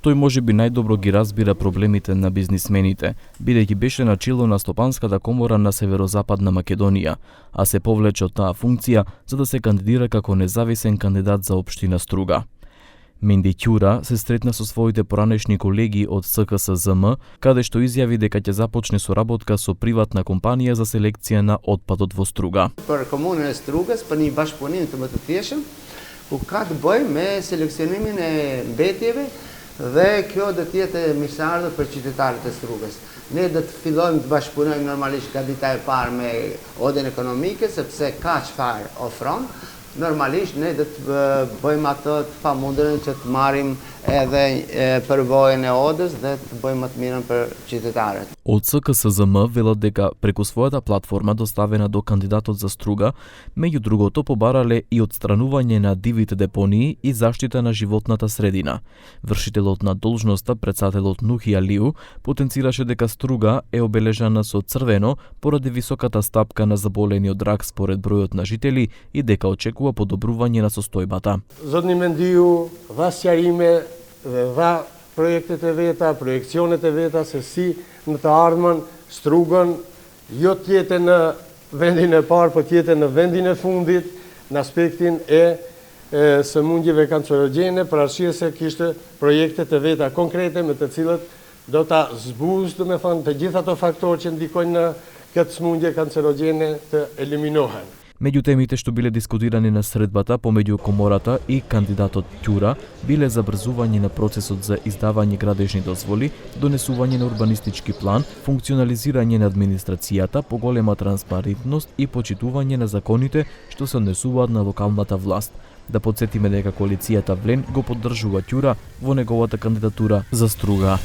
Тој можеби најдобро ги разбира проблемите на бизнисмените, бидејќи беше на чело на Стопанската комора на Северозападна Македонија, а се повлече од таа функција за да се кандидира како независен кандидат за општина Струга. Менди Ќура се сретна со своите поранешни колеги од СКСЗМ, каде што изјави дека ќе започне соработка со приватна компанија за селекција на отпадот во Струга. Për komunën e Strugës, për një bashkëpunim të mëtëtjeshëm, ku ka të bëjë me seleksionimin e mbetjeve dhe kjo do të jetë mirëseardhje për qytetarët e Strugës. Ne do të fillojmë të bashkëpunojmë normalisht nga dita e parë me odën ekonomike, sepse ka çfarë ofron. Normalisht ne do të bëjmë atë të pamundurën që të marrim edhe përvojën e odës dhe të bëjmë më të mirën për qytetarët. Од СКСЗМ велат дека преку својата платформа доставена до кандидатот за Струга, меѓу другото побарале и отстранување на дивите депонии и заштита на животната средина. Вршителот на должноста, претседателот Нухи Алиу, потенцираше дека Струга е обележана со црвено поради високата стапка на заболени од рак според бројот на жители и дека очекува подобрување на состојбата. Zotni Mendiu dha sqarime dhe dha projektet e veta, projekcionet e veta se si në të ardhmen Strugën jo të jetë në vendin e parë, por të jetë në vendin e fundit në aspektin e sëmundjeve kancerogjene, për arsye se kishte projekte të veta konkrete me të cilët do ta zbuzë, domethënë, të gjithë ato faktorë që ndikojnë në këtë sëmundje kancerogjene të eliminohen. Меѓу темите што биле дискутирани на средбата помеѓу комората и кандидатот Ќура биле забрзување на процесот за издавање градежни дозволи, донесување на урбанистички план, функционализирање на администрацијата, поголема транспарентност и почитување на законите што се однесуваат на локалната власт. Да потсетиме дека коалицијата Влен го поддржува Ќура во неговата кандидатура за Струга.